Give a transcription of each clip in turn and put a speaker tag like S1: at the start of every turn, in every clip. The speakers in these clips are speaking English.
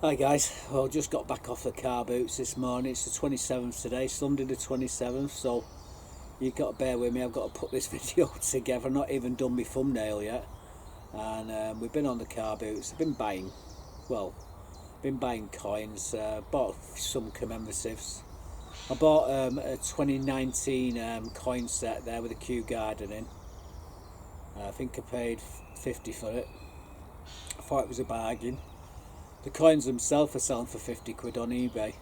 S1: Hi guys, well just got back off the car boots this morning. It's the 27th today, Sunday the 27th, so you've got to bear with me. I've got to put this video together. I've not even done my thumbnail yet, and we've been on the car boots. I've been buying coins, bought some commemoratives. I bought a 2019 coin set there with a Kew Garden in. I think I paid 50 for it. I thought it was a bargain. The coins themselves are selling for 50 quid on eBay,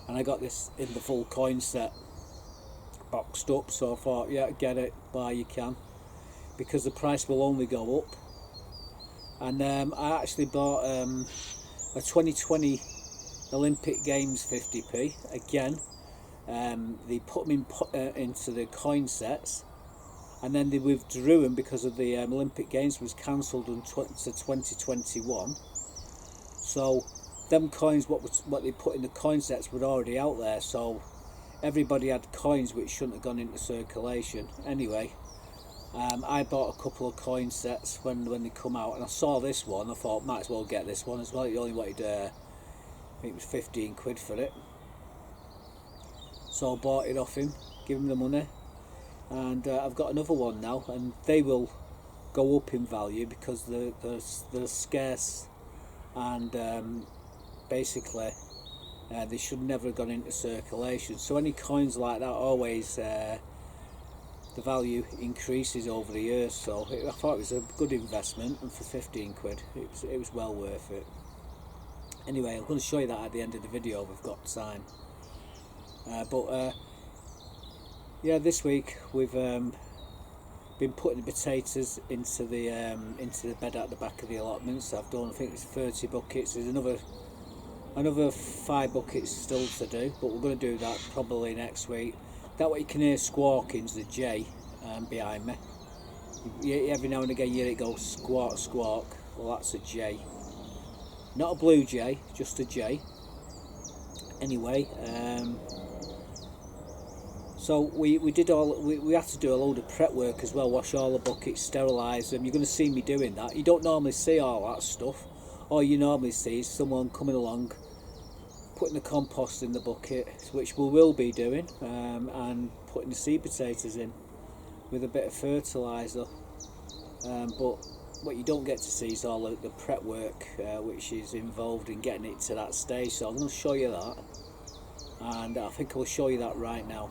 S1: and I got this in the full coin set boxed up, so I thought, yeah, get it while you can, because the price will only go up. And I actually bought a 2020 Olympic Games 50p again. They put them into the coin sets, and then they withdrew them because of the Olympic Games was cancelled to 2021. So them coins, what they put in the coin sets, were already out there, so everybody had coins which shouldn't have gone into circulation. Anyway, I bought a couple of coin sets when they come out, and I saw this one. I thought, might as well get this one as well. It only wanted, I think it was 15 quid for it. So I bought it off him, give him the money, and I've got another one now, and they will go up in value because they're scarce, and basically they should never have gone into circulation. So any coins like that, always the value increases over the years. So I thought it was a good investment, and for 15 quid it was well worth it. Anyway, I'm going to show you that at the end of the video. We've got time, but yeah, this week we've been putting the potatoes into the bed at the back of the allotments. I've done, I think it's 30 buckets. There's another 5 buckets still to do, but we're going to do that probably next week. That way you can hear squawking's the jay behind me. Every now and again you hear it go squawk squawk. Well, that's a jay, not a blue jay, just a jay. Anyway, so we had to do a load of prep work as well, wash all the buckets, sterilise them. You're going to see me doing that. You don't normally see all that stuff. All you normally see is someone coming along, putting the compost in the bucket, which we will be doing, and putting the seed potatoes in with a bit of fertiliser. But what you don't get to see is all the prep work which is involved in getting it to that stage. So I'm going to show you that, and I think I'll show you that right now.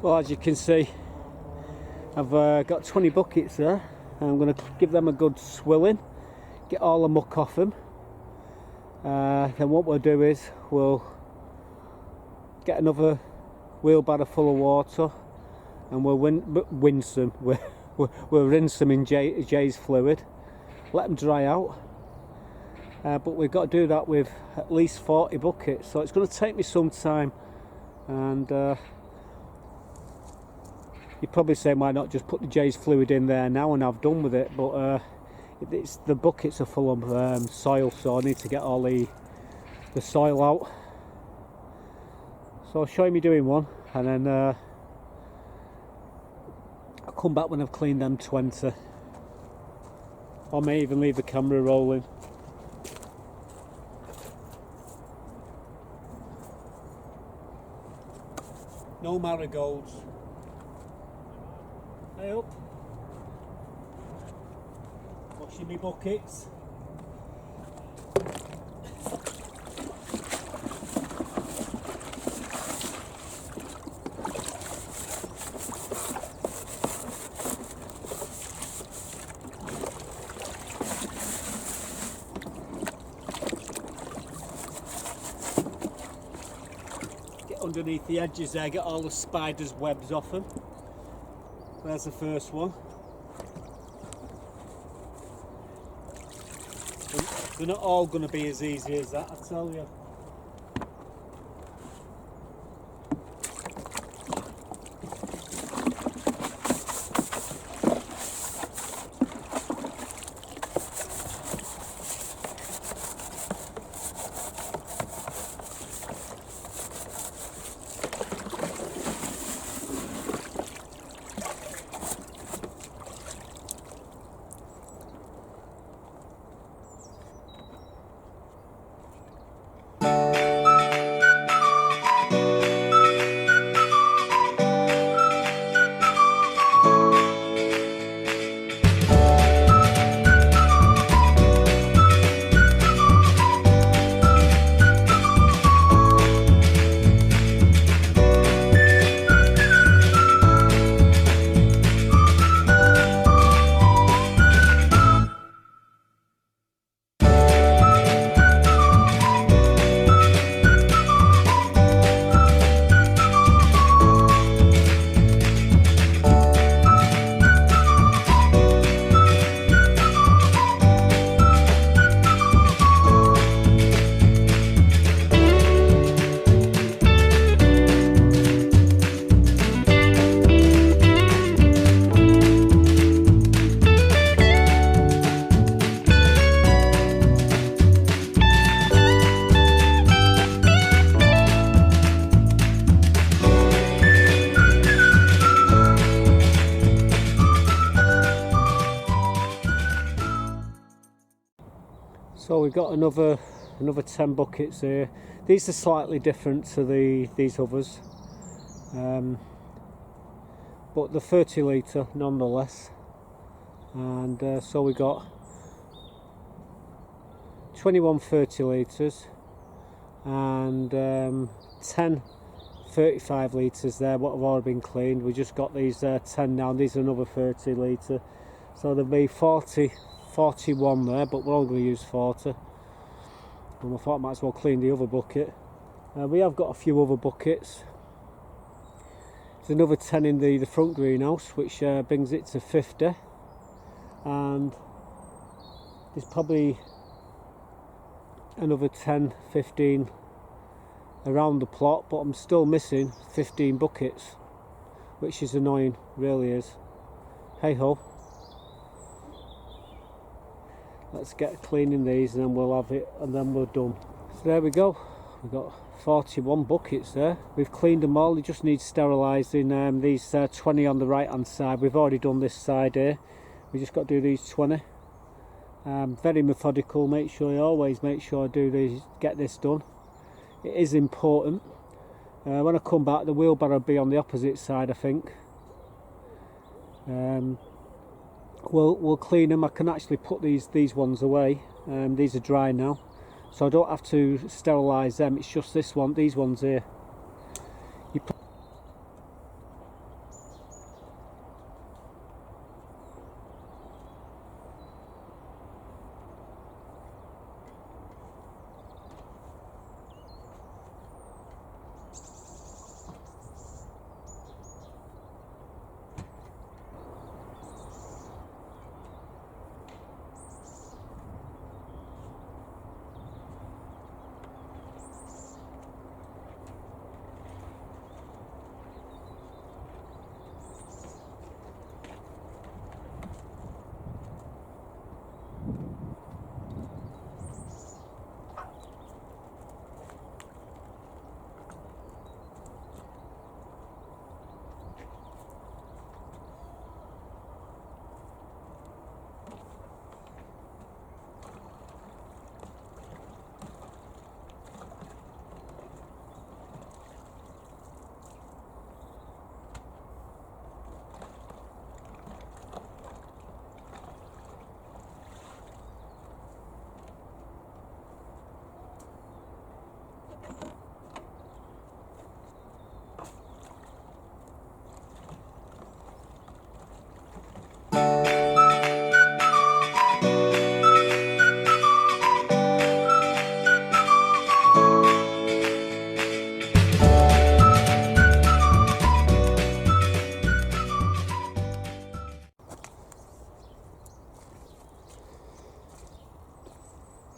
S1: Well, as you can see, I've got 20 buckets there. I'm going to give them a good swilling, get all the muck off them. Then what we'll do is we'll get another wheelbarrow full of water, and we'll rinse them. We'll rinse them in Jay's fluid, let them dry out. But we've got to do that with at least 40 buckets, so it's going to take me some time. And you're probably saying, why not just put the Jay's fluid in there now and I've done with it? But the buckets are full of soil, so I need to get all the soil out. So I'll show you me doing one, and then I'll come back when I've cleaned them 20. Or may even leave the camera rolling. No marigolds. Hey up. Washing me buckets. underneath the edges there, get all the spiders' webs off them. There's the first one. They're not all going to be as easy as that, I tell you. So we've got another 10 buckets here. These are slightly different to these others, but the 30 litre nonetheless. And so we got 21 30 litres and 10 35 litres there, what have already been cleaned. We just got these 10 now, these are another 30 litre, so there'll be 41 there, but we're only going to use 40. And I thought I might as well clean the other bucket. We have got a few other buckets. There's another 10 in the front greenhouse, which brings it to 50. And there's probably another 10, 15 around the plot, but I'm still missing 15 buckets, which is annoying, really is. Hey ho. Let's get cleaning these and then we'll have it and then we're done. So there we go, we've got 41 buckets there. We've cleaned them all, they just need sterilising. These 20 on the right hand side, we've already done this side here. We just got to do these 20. Very methodical, always make sure I do these, get this done. It is important. When I come back, the wheelbarrow will be on the opposite side, I think. We'll clean them. I can actually put these ones away. These are dry now, so I don't have to sterilise them. It's just these ones here.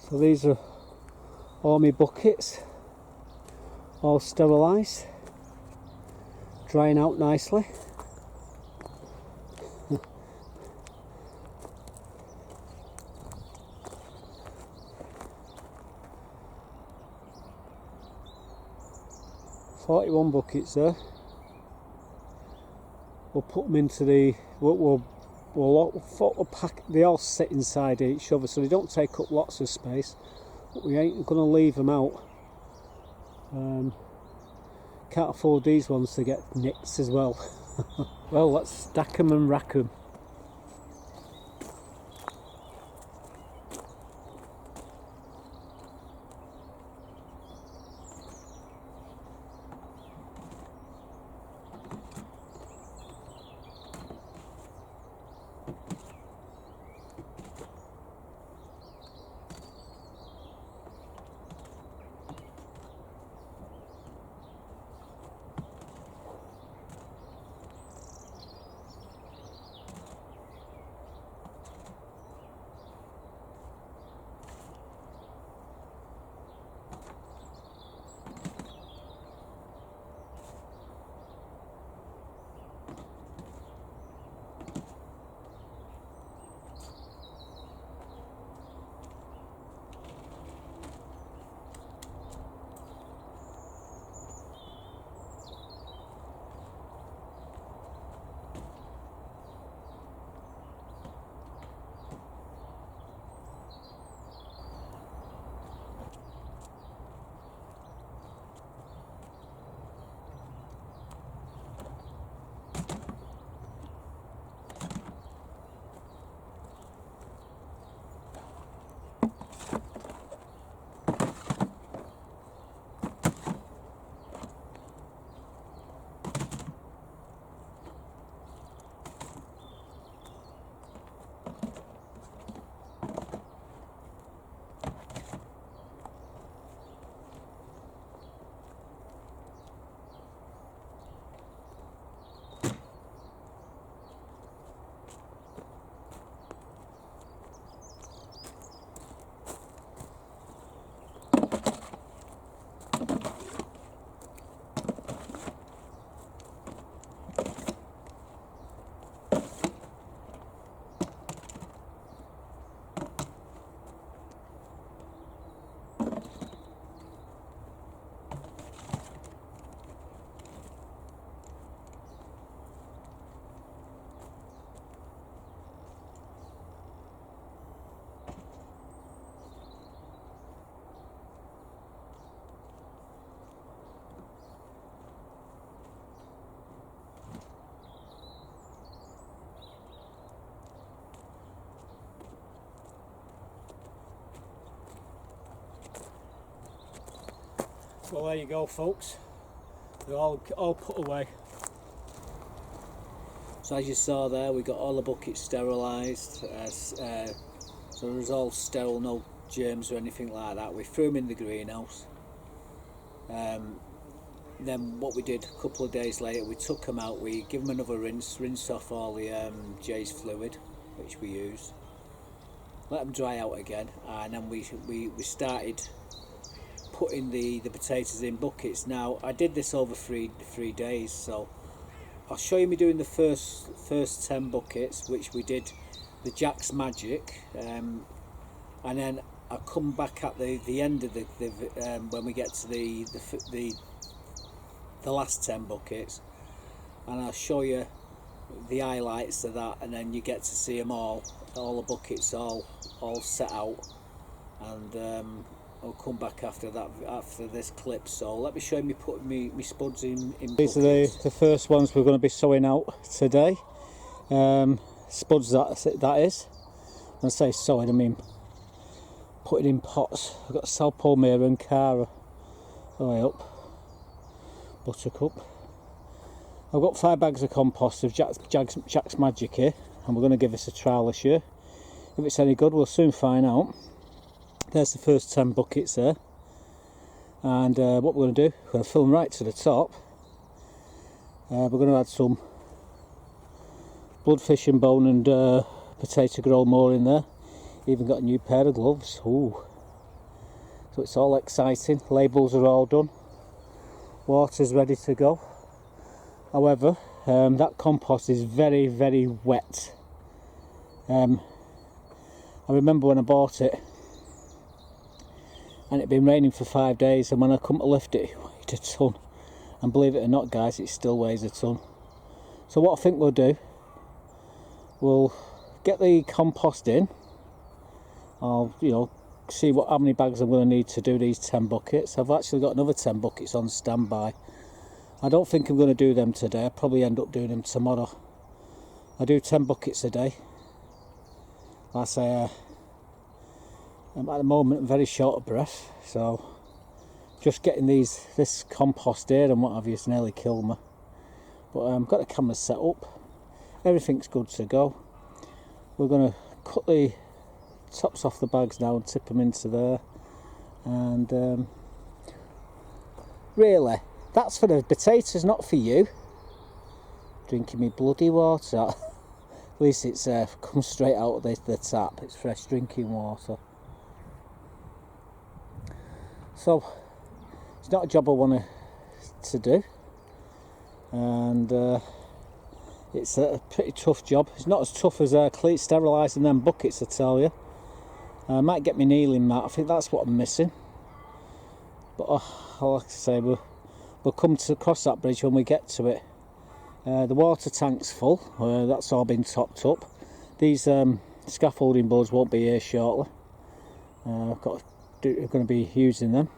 S2: So these are all my buckets, all sterilised, drying out nicely. "41 buckets there." We'll put them into the. We'll pack. They all sit inside each other, so they don't take up lots of space. But we ain't going to leave them out. Can't afford these ones to get nicked as well. Well, let's stack them and rack them. Well, there you go, folks. They're all put away.
S1: So as you saw there, we got all the buckets sterilised. So there's all sterile, no germs or anything like that. We threw them in the greenhouse. Then what we did a couple of days later, we took them out, we give them another rinse off all the J's fluid, which we used. Let them dry out again, and then we started putting the potatoes in buckets. Now I did this over three days, so I'll show you me doing the first 10 buckets, which we did the Jack's Magic, and then I'll come back at the end of the when we get to the last 10 buckets, and I'll show you the highlights of that, and then you get to see them all the buckets all set out, and I'll come back after this clip. So let me show you putting me spuds in
S2: These
S1: buckets.
S2: are the first ones we're going to be sowing out today. Spuds, that is. When I say sowing, I mean putting in pots. I've got Salpomere and Cara all the way up. Buttercup. I've got 5 bags of compost of Jack's Magic here, and we're going to give this a trial this year. If it's any good, we'll soon find out. There's the first 10 buckets there, and what we're going to do, we're going to fill them right to the top. We're going to add some bloodfish and bone and potato grow more in there. Even got a new pair of gloves. Ooh, So it's all exciting. Labels are all done. Water's ready to go. However, that compost is very, very wet. I remember when I bought it and it'd been raining for 5 days, and when I come to lift it, it weighed a ton. And believe it or not, guys, it still weighs a ton. So what I think we'll do, we'll get the compost in. I'll, see how many bags I'm going to need to do these 10 buckets. I've actually got another 10 buckets on standby. I don't think I'm going to do them today. I'll probably end up doing them tomorrow. I do 10 buckets a day. Like I say, I'm at the moment very short of breath, so just getting this compost here and what have you has nearly killed me. But I've got the camera set up. Everything's good to go. We're going to cut the tops off the bags now and tip them into there. And really, that's for the potatoes, not for you. Drinking me bloody water. At least it's come straight out of the tap. It's fresh drinking water. So it's not a job I want to do, and it's a pretty tough job. It's not as tough as sterilising them buckets, I tell you. I might get my kneeling mat. I think that's what I'm missing. But like I say, we'll come to cross that bridge when we get to it. The water tank's full. That's all been topped up. These scaffolding boards won't be here shortly. I'm going to be using them.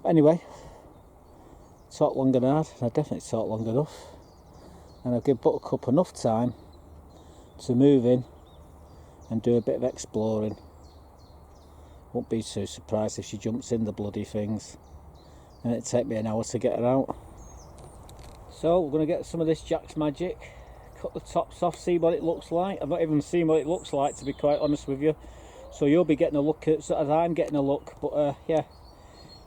S2: Anyway, talk long and hard. I definitely talk long enough, and I'll give Buttercup enough time to move in and do a bit of exploring. Won't be too surprised if she jumps in the bloody things, and it'll take me an hour to get her out. So we're going to get some of this Jack's Magic, cut the tops off, see what it looks like. I've not even seen what it looks like, to be quite honest with you. So you'll be getting a look at, as I'm getting a look. But yeah,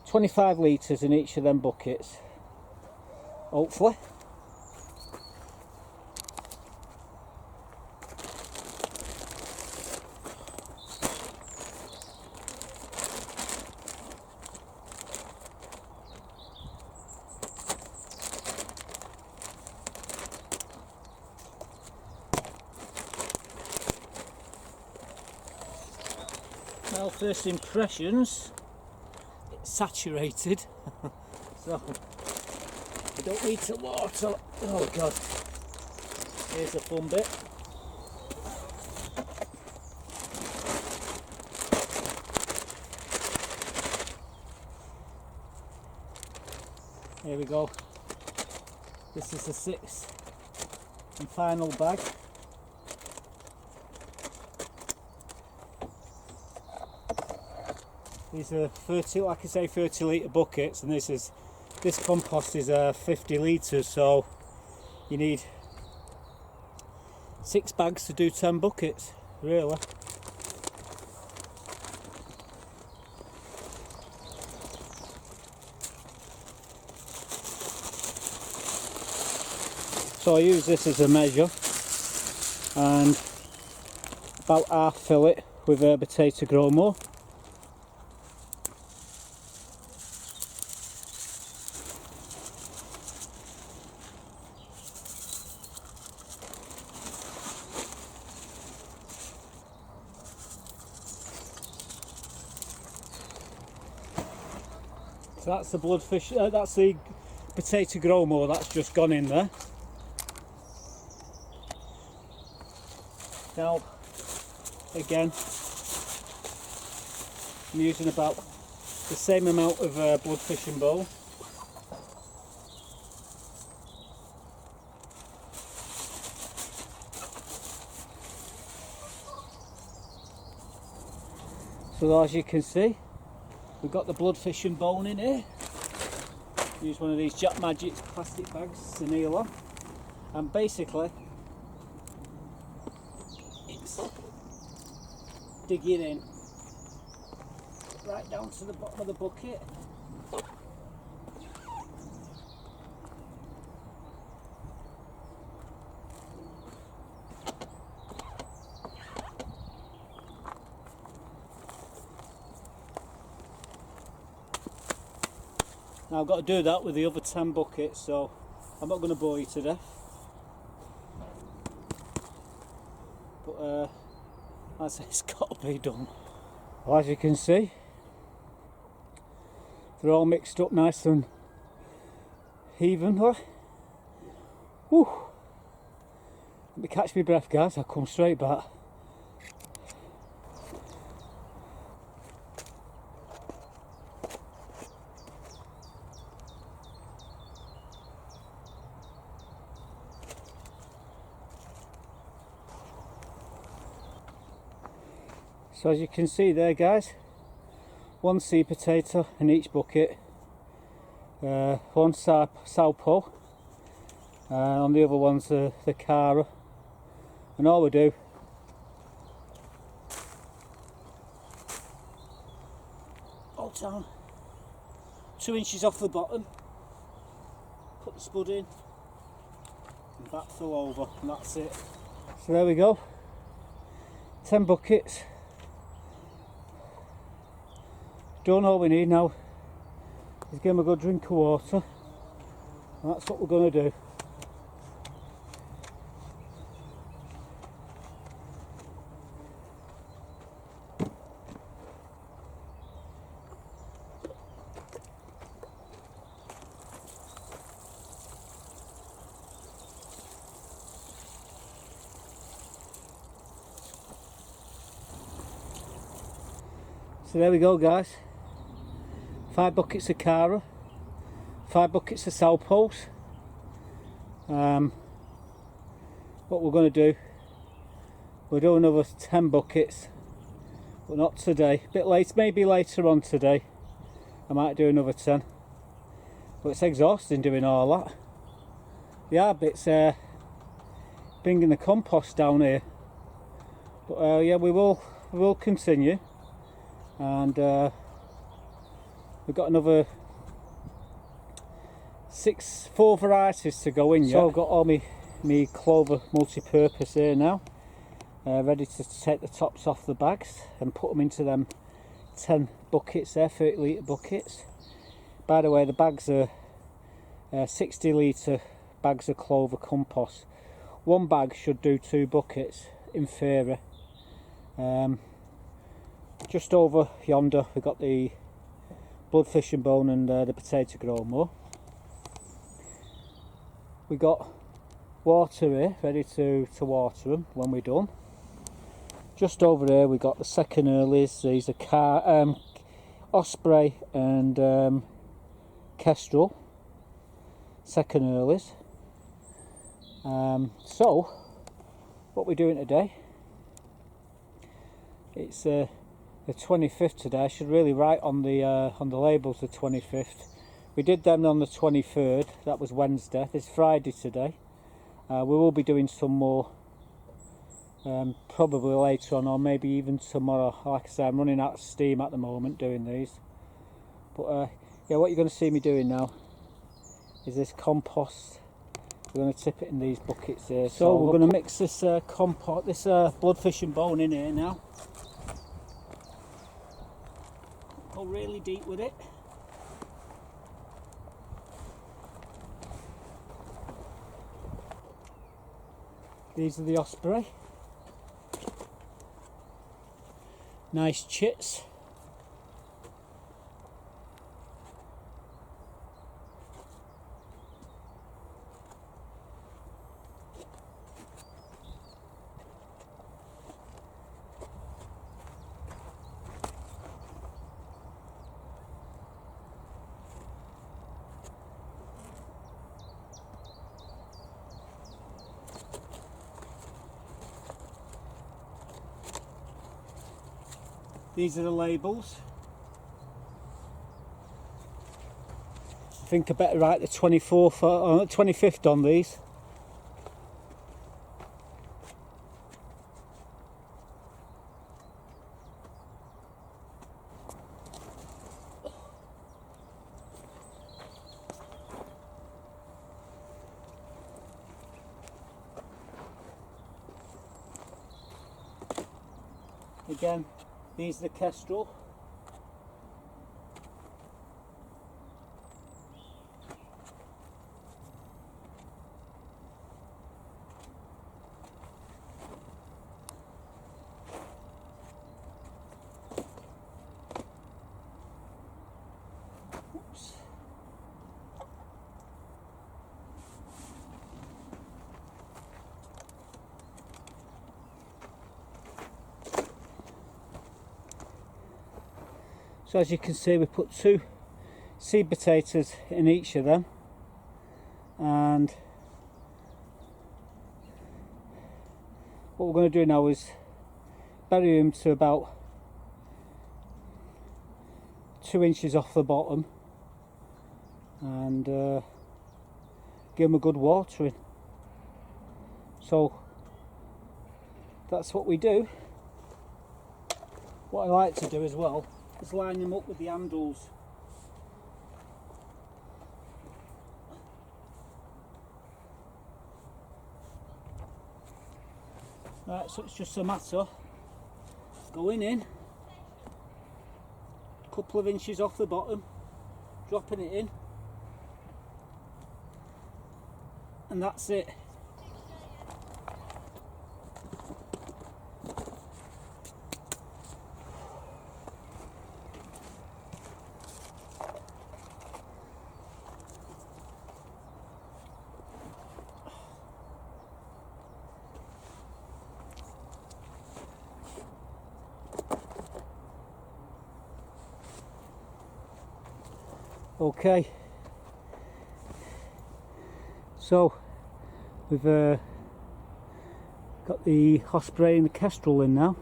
S2: 25 litres in each of them buckets, hopefully. Well, first impressions, it's saturated, so I don't need to water. Oh god, here's a fun bit. Here we go. This is the 6th and final bag. These are 30, like I say, 30 litre buckets, and this compost is 50 litres, so you need 6 bags to do 10 buckets, really. So I use this as a measure, and about half fill it with potato grow. So that's the bloodfish, that's the potato grow that's just gone in there. Now, again, I'm using about the same amount of blood fishing bowl. So as you can see, we've got the blood fishing bone in here. Use one of these Jack Magic's plastic bags to kneel on, and basically it's digging in right down to the bottom of the bucket. Now I've got to do that with the other 10 buckets, so I'm not going to bore you to death. But as it's got to be done. Well, as you can see, they're all mixed up nice and evenly. Whew. Let me catch my breath, guys, I'll come straight back. So as you can see there, guys, one seed potato in each bucket, one Southpaw, on the other one's the Cara, and all we do all down 2 inches off the bottom, put the spud in and back fill over, and that's it. So there we go, 10 buckets done. All we need now is give them a good drink of water, and that's what we're going to do. So there we go, guys, 5 buckets of Cara, 5 buckets of Southpaws. What we're going to do, we'll do another 10 buckets, but not today, a bit late, maybe later on today I might do another 10, but it's exhausting doing all that. The hard bit's bringing the compost down here, but yeah, we will continue. And we've got another 4 varieties to go in yet. So I've got all my clover multi-purpose here now, ready to take the tops off the bags and put them into them 10 buckets there, 30 litre buckets. By the way, the bags are 60 litre bags of clover compost. One bag should do 2 buckets in theory. Just over yonder we've got the bloodfish and bone and the potato grow more. We got water here ready to water them when we're done. Just over here we got the second earlies. These are Osprey and Kestrel, second earlies. So what we're doing today, it's the 25th today. I should really write on the labels the 25th. We did them on the 23rd, that was Wednesday. It's Friday today. We will be doing some more probably later on, or maybe even tomorrow. Like I say, I'm running out of steam at the moment doing these. But yeah, what you're going to see me doing now is this compost. We're going to tip it in these buckets here. So we're going to mix this compost, this bloodfish and bone in here now. Go really deep with it. These are the Osprey. Nice chits. These are the labels. I think I better write the 24th or 25th on these. Again, these are the Kestrel. So as you can see, we put 2 seed potatoes in each of them, and what we're going to do now is bury them to about 2 inches off the bottom and give them a good watering. So that's what we do. What I like to do as well is line them up with the handles. Right, so it's just a matter of going in, a couple of inches off the bottom, dropping it in, and that's it. Okay, so we've got the osprey and the kestrel in now,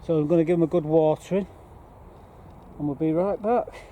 S2: so I'm going to give them a good watering and we'll be right back.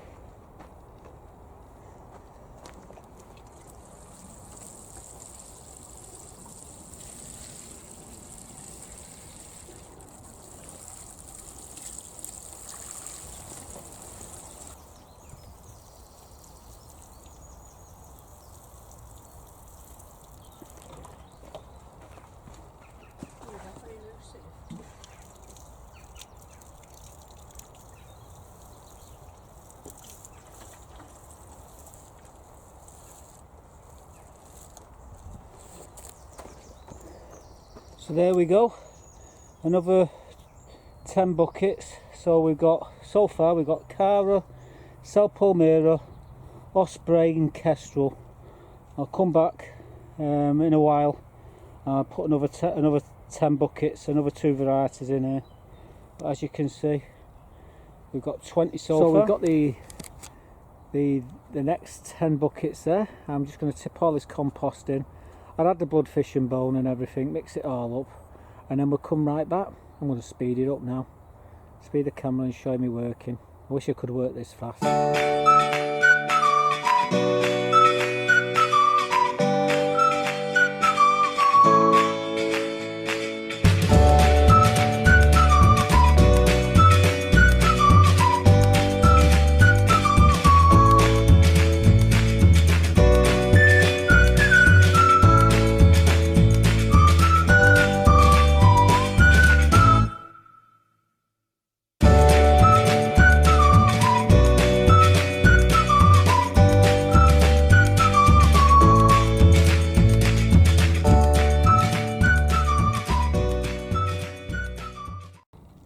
S2: So there we go, another 10 buckets. So we've got, so far we've got Cara, Palmyra, osprey and kestrel. I'll come back in a while and put another 10 buckets, another 2 varieties in here. But as you can see, we've got 20 so far. We've got the next 10 buckets there. I'm just going to tip all this compost in. I'll add the bloodfish and bone and everything, mix it all up, and then we'll come right back. I'm going to speed it up now, speed the camera and show me working. I wish I could work this fast.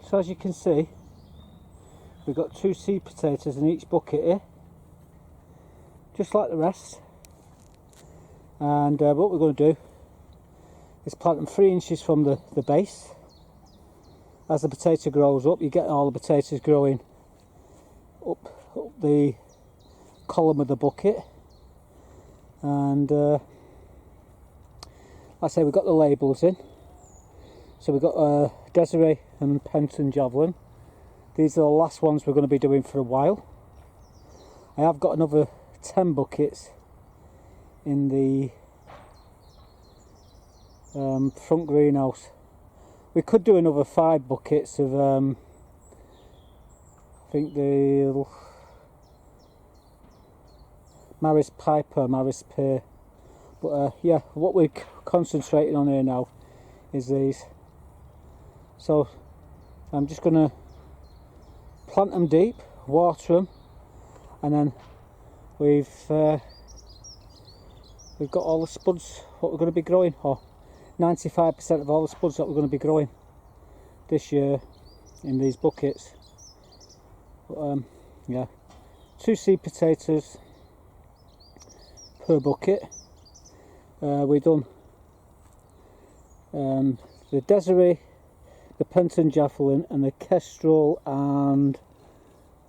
S2: So as you can see, we've got 2 seed potatoes in each bucket here, just like the rest. And what we're going to do is plant them 3 inches from the base. As the potato grows up, you get all the potatoes growing up the column of the bucket. And like I say, we've got the labels in. So we've got Desiree and Penton Javelin. These are the last ones we're going to be doing for a while. I have got another 10 buckets in the front greenhouse. We could do another 5 buckets of I think the Maris Piper, Maris Pear. But yeah, what we're concentrating on here now is these. So I'm just going to plant them deep, water them, and then we've got all the spuds what we're going to be growing, or 95% of all the spuds that we're going to be growing this year in these buckets. But, yeah, 2 seed potatoes per bucket. We've done the Desiree, the Penton Javelin and the Kestrel and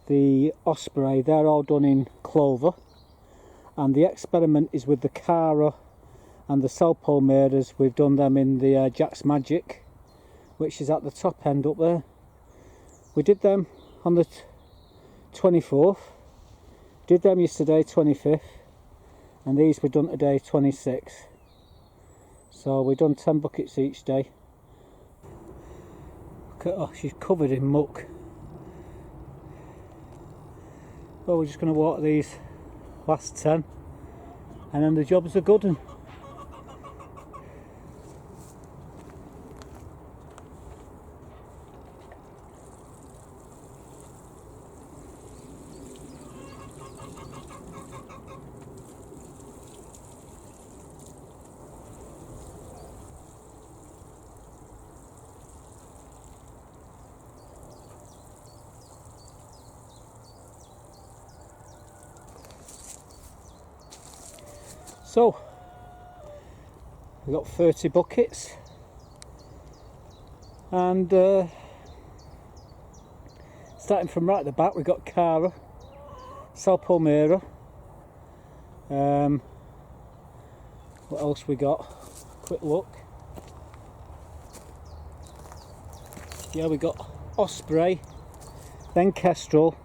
S2: the Osprey, they're all done in clover, and the experiment is with the Cara and the Salpomeras. We've done them in the Jack's Magic, which is at the top end up there. We did them on the 24th, did them yesterday 25th, and these were done today 26th. So we've done 10 buckets each day. Look at, oh, she's covered in muck. Well, we're just going to water these last 10 and then the job's a good one. So, we've got 30 buckets, and starting from right at the back, we've got Cara, Salpomera, what else we got? Quick look. Yeah, we got Osprey, then Kestrel,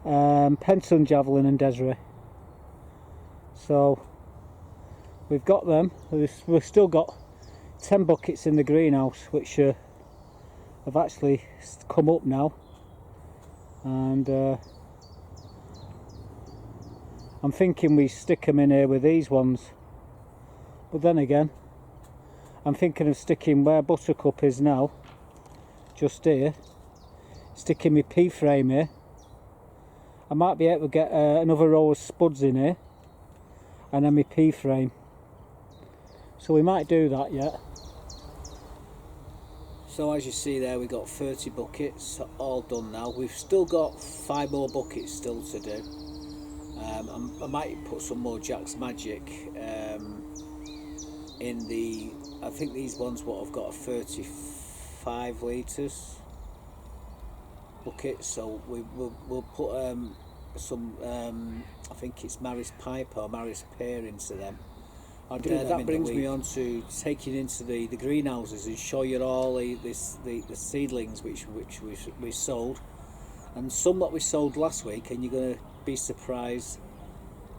S2: Penton Javelin and Desiree. So we've got them. We've still got 10 buckets in the greenhouse, which have actually come up now, and I'm thinking we stick them in here with these ones, but then again I'm thinking of sticking where Buttercup is now, just here, sticking my P frame here. I might be able to get another row of spuds in here and then my P frame, so we might do that yet.
S1: So as you see there, we've got 30 buckets all done now. We've still got 5 more buckets still to do. I might put some more Jack's Magic in the, I think these ones what I've got are 35 litres buckets, so we'll put some I think it's Maris Piper or Maris Pear into them. That brings me on to taking into the greenhouses and show you all the seedlings which we sold, and some that we sold last week, and you're going to be surprised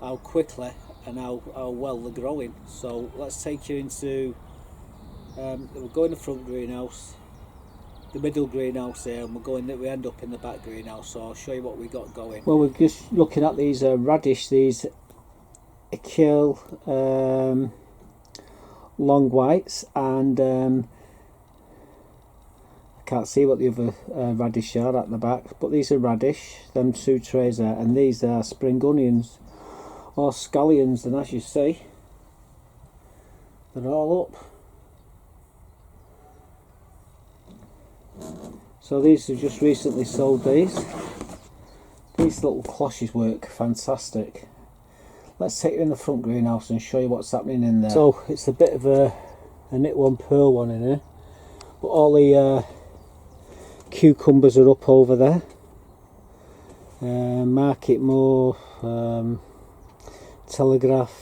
S1: how quickly and how well they're growing. So let's take you into we'll go in the front greenhouse, the middle greenhouse there, and we end up in the back greenhouse, so I'll show you what we got going.
S2: Well, we're just looking at these radish, these Achille long whites, and I can't see what the other radish are at the back, but these are radish, them 2 trays there, and these are spring onions or scallions, and as you see, they're all up. So these have just recently sold these. These little cloches work fantastic. Let's take you in the front greenhouse and show you what's happening in there. So it's a bit of a knit one pearl one in here, but all the cucumbers are up over there. Market More, Telegraph,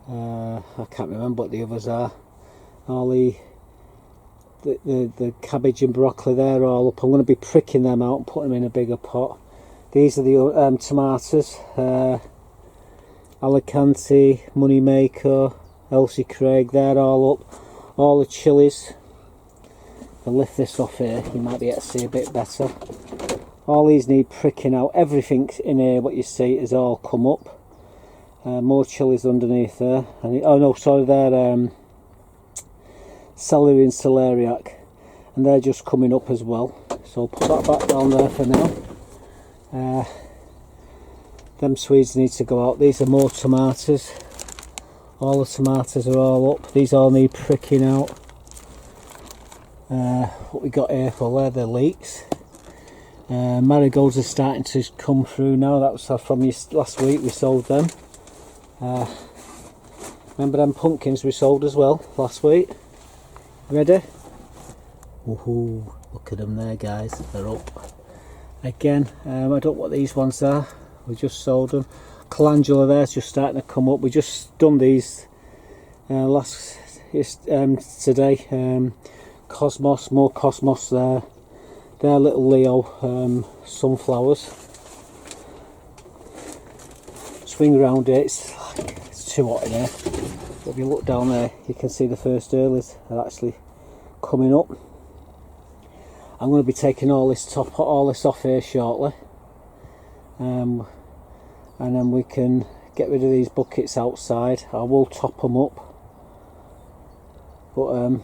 S2: I can't remember what the others are. All the cabbage and broccoli, they're all up. I'm going to be pricking them out and putting them in a bigger pot. These are the tomatoes, Alicante, Moneymaker, Elsie Craig, they're all up. All the chilies, I'll lift this off here, you might be able to see a bit better. All these need pricking out. Everything in here what you see is all come up. More chilies underneath there, and oh no, sorry, they're celery and celeriac, and they're just coming up as well, so I'll put that back down there for now. Them Swedes need to go out. These are more tomatoes. All the tomatoes are all up. These all need pricking out. What we got here, well, they're the leeks. Marigolds are starting to come through now. That was from last week, we sold them. Remember them pumpkins we sold as well last week? Ready? Woohoo! Look at them there, guys. They're up again. I don't know what these ones are. We just sold them. Calendula there's just starting to come up. We just done these today. Cosmos, more Cosmos there. They're little Leo sunflowers. Swing around it. It's too hot in here. But if you look down there, you can see the first earlies are actually coming up. I'm going to be taking all this off here shortly, and then we can get rid of these buckets outside. I will top them up, but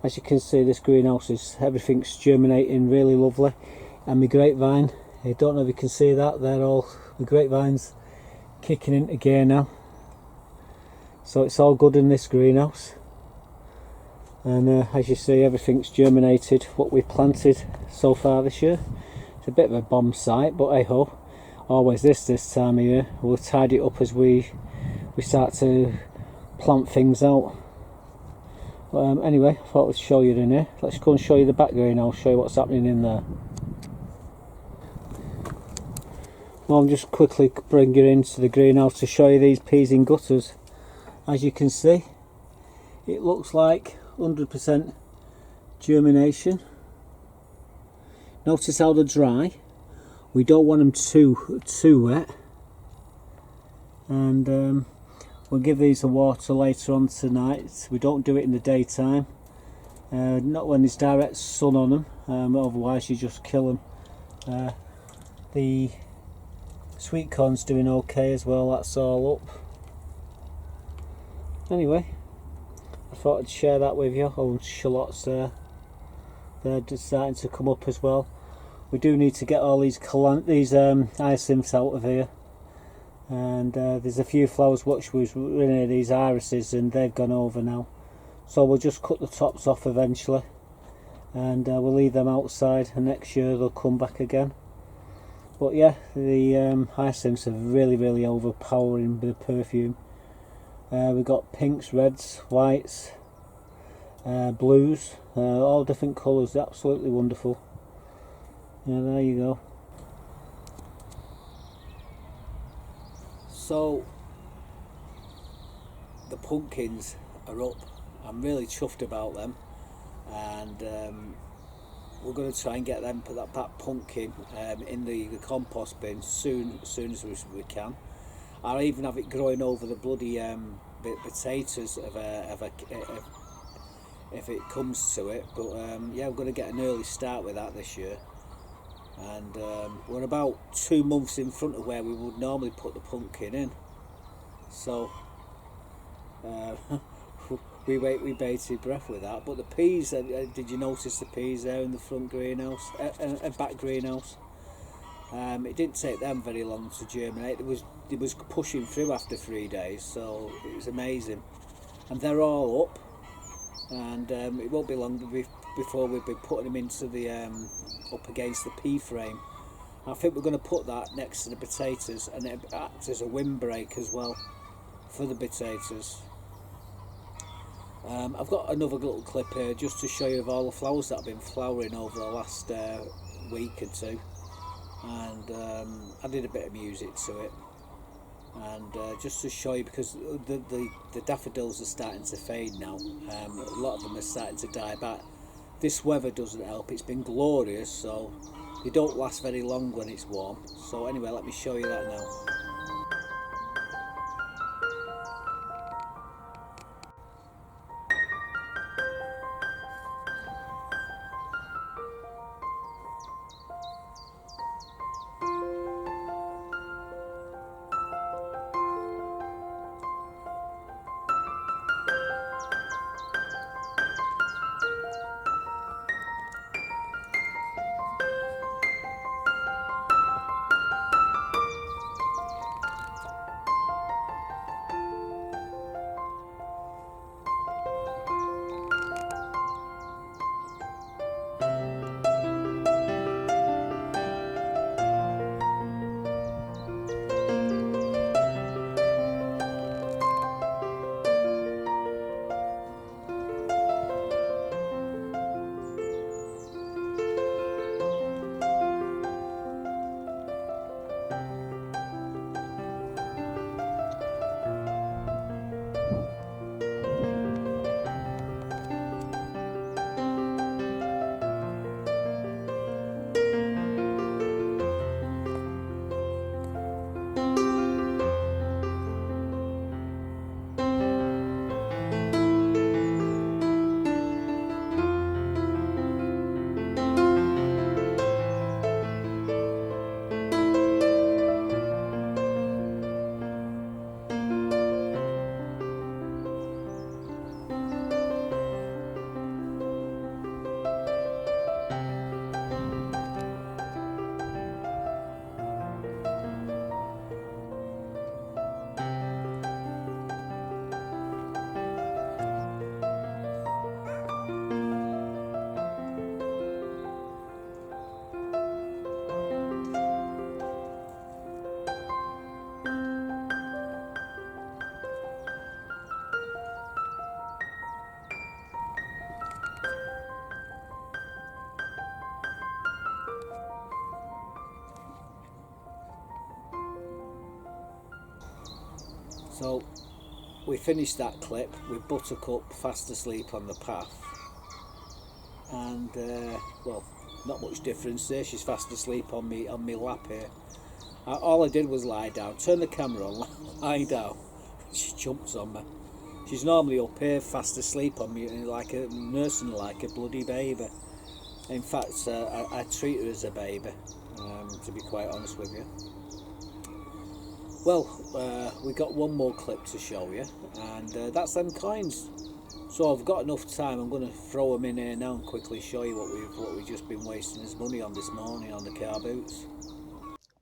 S2: as you can see, this greenhouse everything's germinating really lovely. And my grapevine, I don't know if you can see that, they're all the grapevines kicking into gear now, so it's all good in this greenhouse. And as you see, everything's germinated what we planted so far this year. It's a bit of a bomb site, but hey ho, always this time of year. We'll tidy it up as we start to plant things out. Anyway, I thought I'd show you in here. Let's go and show you the back greenhouse, show you what's happening in there. Well, I'm just quickly bring you into the greenhouse to show you these peas in gutters. As you can see, it looks like 100% germination. Notice how they're dry. We don't want them too wet, and we'll give these a water later on tonight. We don't do it in the daytime, not when there's direct sun on them, otherwise you just kill them. The sweet corn's doing okay as well, that's all up. Anyway, I thought I'd share that with you. Oh, shallots there. They're just starting to come up as well. We do need to get all these hyacinths out of here. And there's a few flowers which was in here, these irises, and they've gone over now. So we'll just cut the tops off eventually. And we'll leave them outside, and next year they'll come back again. But yeah, the hyacinths are really overpowering with the perfume. We've got pinks, reds, whites, blues, all different colours, absolutely wonderful. Yeah, there you go. So the pumpkins are up. I'm really chuffed about them, and we're going to try and get them, put that pumpkin in the compost bin soon as we can. I'll even have it growing over the bloody potatoes if it comes to it. But yeah, we're going to get an early start with that this year, and we're about 2 months in front of where we would normally put the pumpkin in. So we bated breath with that. But the peas, did you notice the peas there in the front greenhouse, back greenhouse? It didn't take them very long to germinate. It was pushing through after 3 days, so it was amazing. And they're all up, and it won't be long before we'll be putting them into the up against the pea frame. I think we're going to put that next to the potatoes, and it acts as a windbreak as well for the potatoes. I've got another little clip here just to show you of all the flowers that have been flowering over the last week or two. And I did a bit of music to it, and just to show you, because the daffodils are starting to fade now. A lot of them are starting to die back. This weather doesn't help. It's been glorious, so they don't last very long when it's warm. So anyway, let me show you that now.
S1: So we finished that clip with Buttercup fast asleep on the path, and well, not much difference there. She's fast asleep on me lap here. All I did was lie down, turn the camera on, lie down. She jumps on me. She's normally up here fast asleep on me, like a nursing like a bloody baby. In fact, I treat her as a baby, to be quite honest with you. Well, we got one more clip to show you, and that's them coins. So I've got enough time. I'm going to throw them in here now and quickly show you what we've just been wasting his money on this morning on the car boots.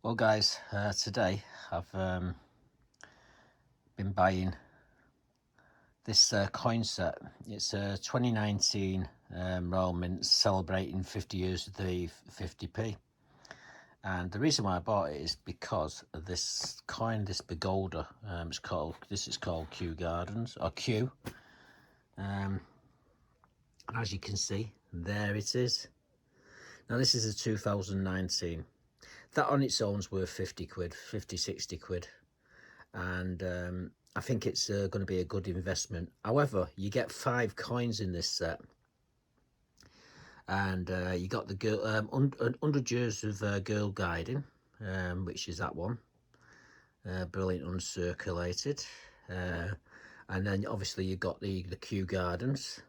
S1: Well, guys, today I've been buying this coin set. It's a 2019 Royal Mint celebrating 50 years of the 50p. And the reason why I bought it is because of this coin, this begolder. This is called Kew Gardens, or Kew. And as you can see, there it is. Now this is a 2019. That on its own is worth 50 quid, 50, 60 quid. And I think it's going to be a good investment. However, you get 5 coins in this set. And you got the girl 100 years of girl guiding, which is that one, brilliant uncirculated, and then obviously you got the Kew Gardens,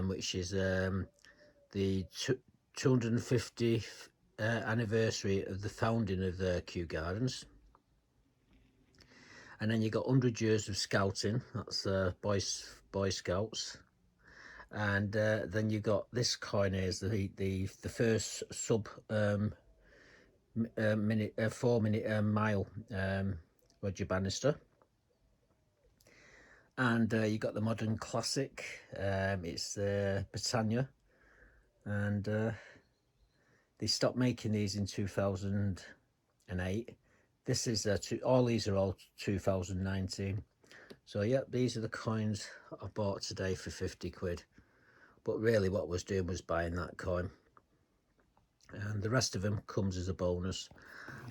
S1: which is the 250th anniversary of the founding of the Kew Gardens. And then you got 100 years of scouting, that's Boy Scouts. And then you got this coin here, is the first sub 4-minute mile Roger Bannister. And you got the modern classic, it's Britannia, and they stopped making these in 2008. This is all these are all 2019. So yeah, these are the coins I bought today for 50 quid. But really what I was doing was buying that coin. And the rest of them comes as a bonus.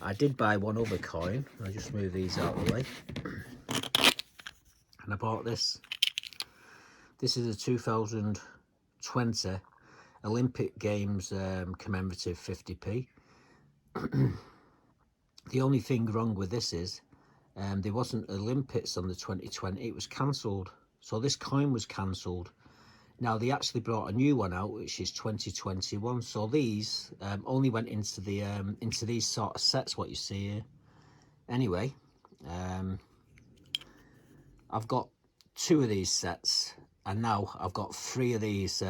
S1: I did buy one other coin. I'll just move these out of the way. And I bought this. This is a 2020 Olympic Games commemorative 50p. The only thing wrong with this is there wasn't Olympics on the 2020. It was cancelled. So this coin was cancelled. Now they actually brought a new one out, which is 2021. So these only went into the into these sort of sets, what you see here. Anyway, I've got 2 of these sets, and now I've got 3 of these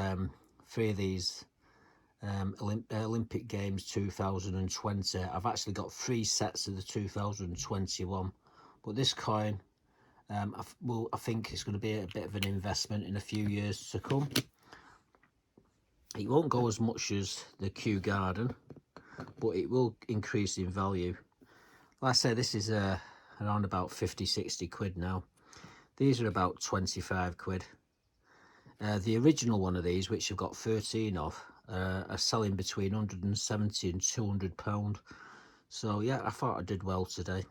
S1: Olympic Games 2020. I've actually got 3 sets of the 2021. But this coin, I think it's going to be a bit of an investment in a few years to come. It won't go as much as the Kew Garden, but it will increase in value. Like I say, this is around about 50, 60 quid now. These are about 25 quid. The original one of these, which I've got 13 of, are selling between 170 and 200 pound. So yeah, I thought I did well today.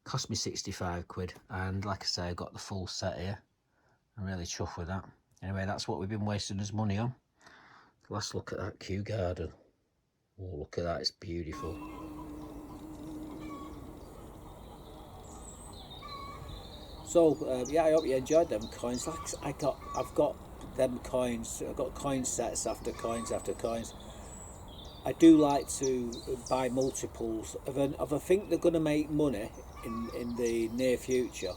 S1: Cost me 65 quid, and like I say, I got the full set here. I'm really chuffed with that. Anyway, that's what we've been wasting his money on. Let's look at that Kew Garden. Oh, look at that, it's beautiful. So yeah, I hope you enjoyed them coins. Like I've got them coins. I've got coin sets after coins after coins. I do like to buy multiples of I think they're going to make money in the near future.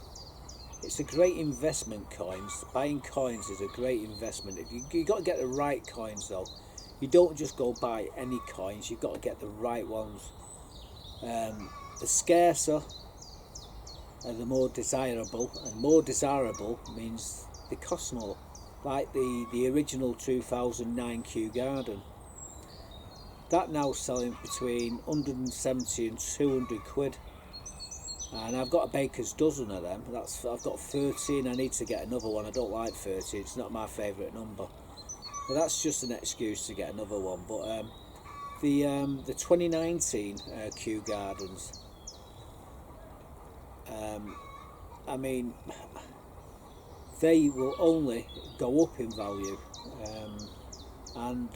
S1: It's a great investment, coins. Buying coins is a great investment. If you got to get the right coins though. You don't just go buy any coins. You've got to get the right ones. The scarcer and the more desirable, and more desirable means they cost more. Like the original 2009 Kew Garden. That now selling between 170 and 200 quid. And I've got a baker's dozen of them. I've got 13. I need to get another one. I don't like 13. It's not my favourite number. But that's just an excuse to get another one. But the 2019 Kew Gardens, I mean, they will only go up in value, and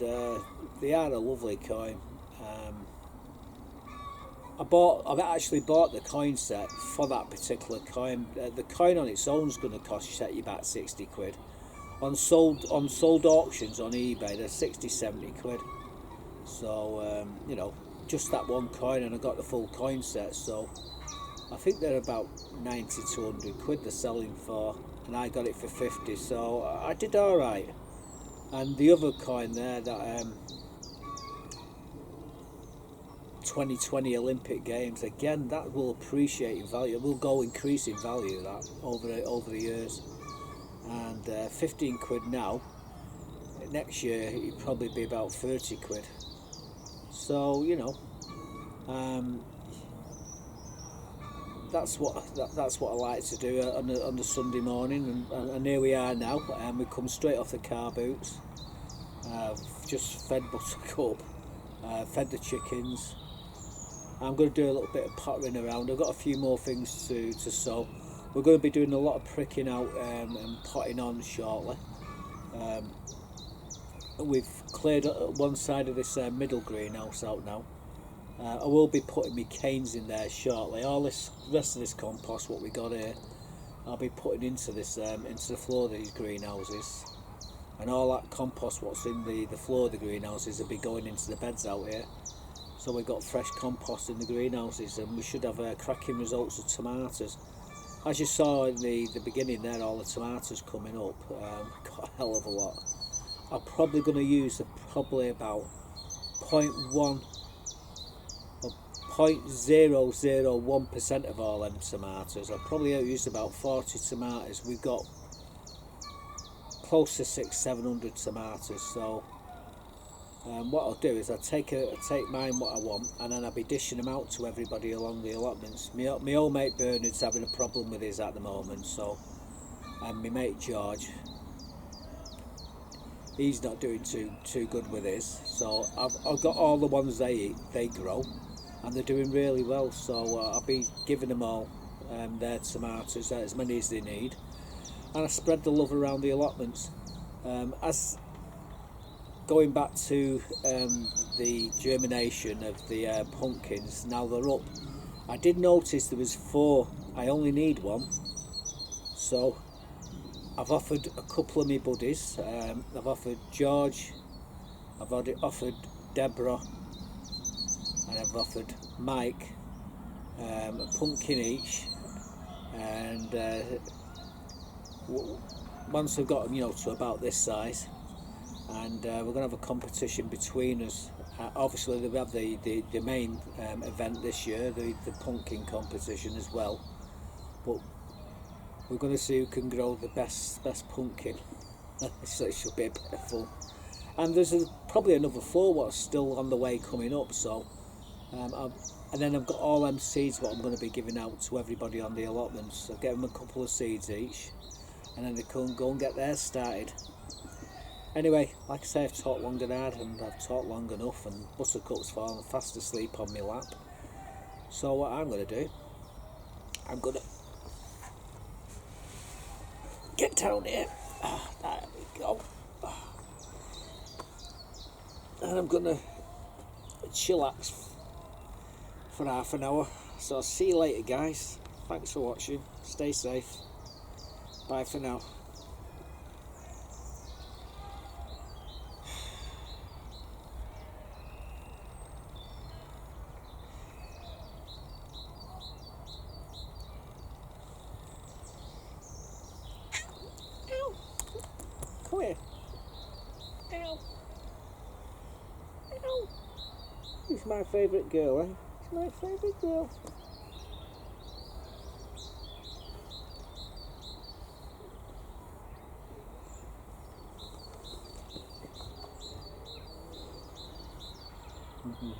S1: they are a lovely coin. I've actually bought the coin set for that particular coin. The coin on its own is going to cost you about 60 quid. On sold auctions on eBay, they're 60, 70 quid. So you know, just that one coin, and I got the full coin set. So I think they're about 90 to 100 quid they're selling for, and I got it for 50. So I did all right. And the other coin there, that 2020 Olympic Games, again, that will appreciate in value. It will go increase in value that over the years. And 15 quid now. Next year it'd probably be about 30 quid. So you know, that's what I like to do on the Sunday morning. And here we are now. We come straight off the car boots. Just fed Buttercup, fed the chickens. I'm going to do a little bit of pottering around. I've got a few more things to sow. We're going to be doing a lot of pricking out and potting on shortly. We've cleared one side of this middle greenhouse out now. I will be putting my canes in there shortly. All this rest of this compost, what we got here, I'll be putting into this into the floor of these greenhouses, and all that compost what's in the floor of the greenhouses will be going into the beds out here. So we've got fresh compost in the greenhouses, and we should have cracking results of tomatoes. As you saw in the beginning there, all the tomatoes coming up, got a hell of a lot. I'm probably going to use probably about 0.1 or 0.001% of all them tomatoes. I'll probably use about 40 tomatoes. We've got close to 600-700 tomatoes. So what I'll do is I'll take mine what I want, and then I'll be dishing them out to everybody along the allotments. My old mate Bernard's having a problem with his at the moment, so, and my mate George, he's not doing too good with his. So I've got all the ones they grow, and they're doing really well. So I'll be giving them all their tomatoes, as many as they need, and I spread the love around the allotments. As going back to the germination of the pumpkins, now they're up. I did notice there was 4. I only need 1. So I've offered a couple of my buddies. I've offered George, I've offered Deborah, and I've offered Mike a pumpkin each. And once I've got them, you know, to about this size, and we're going to have a competition between us. Obviously we have the main event this year, the pumpkin competition as well, but we're going to see who can grow the best pumpkin. So it should be a bit of fun. And there's probably another 4 what's still on the way coming up. So and then I've got all them seeds what I'm going to be giving out to everybody on the allotments. I'll get them a couple of seeds each, and then they can go and get theirs started. Anyway, like I say, I've talked long and hard, and I've talked long enough, and Buttercup's fallen fast asleep on my lap. So what I'm going to do, I'm going to get down here. There we go. And I'm going to chillax for half an hour. So I'll see you later, guys. Thanks for watching. Stay safe. Bye for now. Come here. Ow. Ow. She's my favourite girl, eh? She's my favourite girl. Mm-hmm.